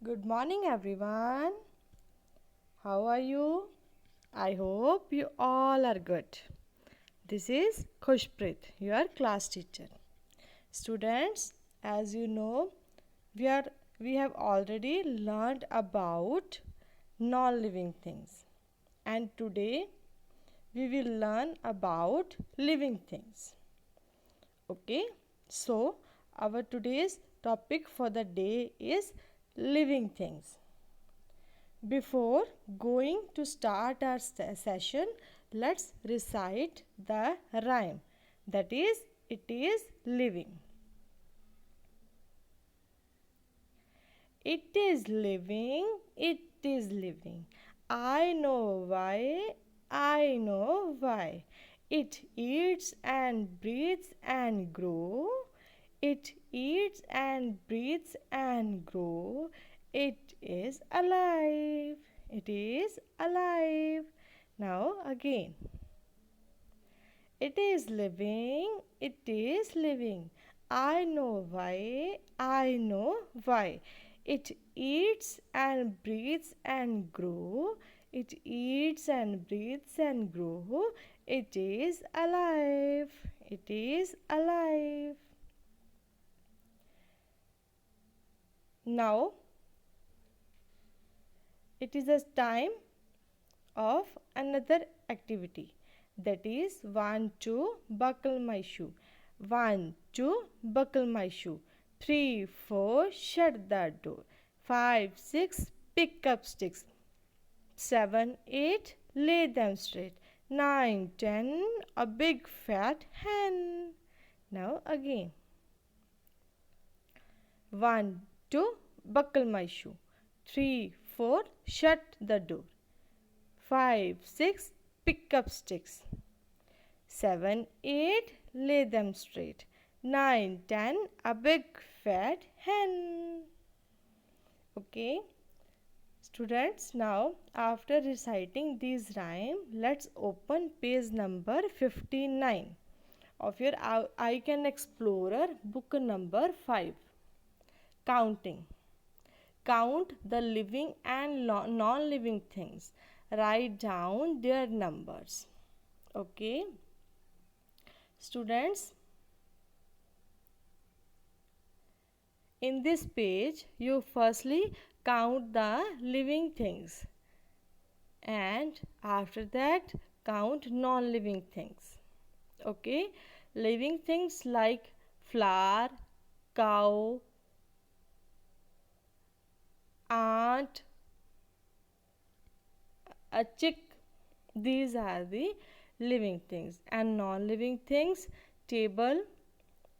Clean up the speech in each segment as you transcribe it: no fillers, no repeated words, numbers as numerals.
Good morning, everyone. How are you? I hope you all are good. This is Khushpreet, your class teacher. Students, as you know, we are we have already learned about non-living things. And today we will learn about living things. Okay? So, our today's topic for the day is living things. Before going to start our session, let's recite the rhyme. That is, it is living. It is living, it is living. I know why, I know why. It eats and breathes and grows. It eats and breathes and grows. It is alive. It is alive. Now again. It is living. It is living. I know why. I know why. It eats and breathes and grows. It eats and breathes and grows. It is alive. It is alive. Now it is a time of another activity, that is 1 2 buckle my shoe, 1 2 buckle my shoe, 3 4 shut the door, 5 6 pick up sticks, 7 8 lay them straight, 9 10 a big fat hen. Now again, 1 2 buckle my shoe, 3 4 shut the door, 5 6 pick up sticks, 7 8 lay them straight, 9 10 a big fat hen. Okay, students, now after reciting these rhymes, let's open page number 59 of your I Can Explorer book number 5. Counting. Count the living and non-living things. Write down their numbers. Okay, students, in this page you firstly count the living things and after that count non-living things. Okay, living things like flower, cow, ant, a chick, these are the living things, and non-living things table,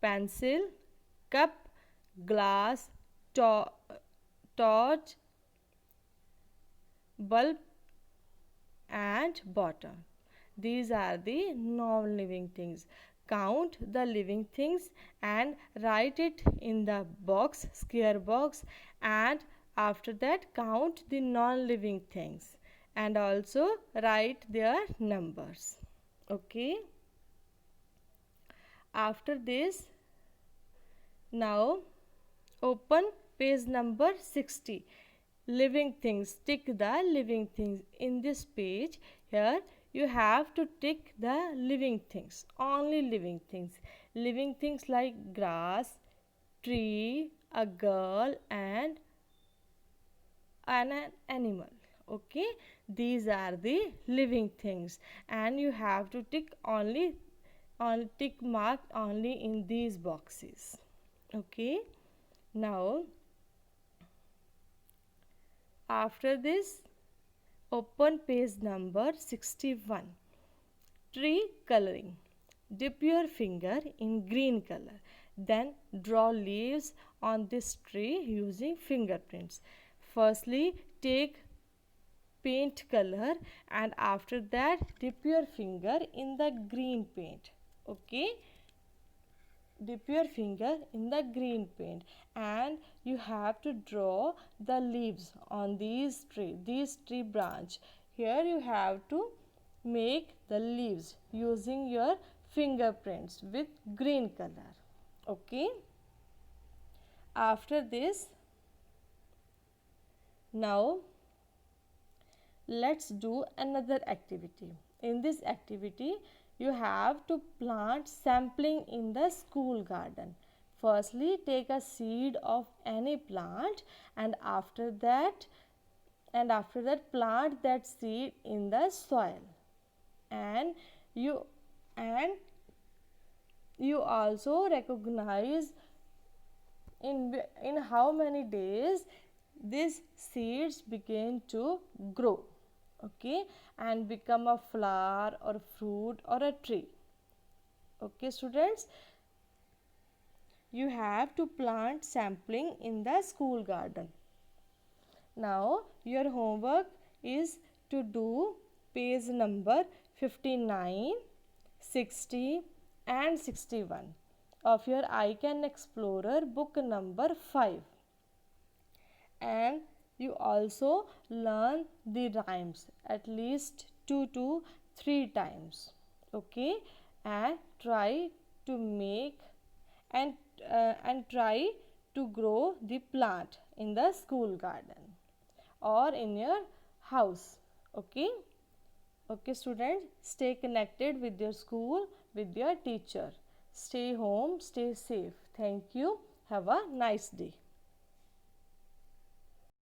pencil, cup, glass, torch, bulb and bottle. These are the non-living things. Count the living things and write it in the box, square box, and after that count the non-living things and also write their numbers. Okay, after this, now open page number 60. Living things. Tick the living things. In this page, here you have to tick the living things. Only living things. Living things like grass, tree, a girl, and an animal. Okay, these are the living things, and you have to tick only on tick mark only in these boxes. Okay, now after this, open page number 61. Tree coloring. Dip your finger in green color. Then draw leaves on this tree using fingerprints. Firstly, take paint color and after that dip your finger in the green paint. Okay, dip your finger in the green paint and you have to draw the leaves on this tree branch. Here you have to make the leaves using your fingerprints with green color. Okay, after this Now let's do another activity. In this activity, you have to plant sapling in the school garden. Firstly, take a seed of any plant, and after that plant that seed in the soil. And you and you also recognize in how many days these seeds begin to grow, okay, and become a flower or fruit or a tree. Okay students, you have to plant sapling in the school garden. Now your homework is to do page number 59, 60 and 61 of your I Can Explorer book number 5. And you also learn the rhymes at least 2 to 3 times, okay, and try to make and try to grow the plant in the school garden or in your house. Okay, okay students, stay connected with your school, with your teacher. Stay home, stay safe. Thank you. Have a nice day.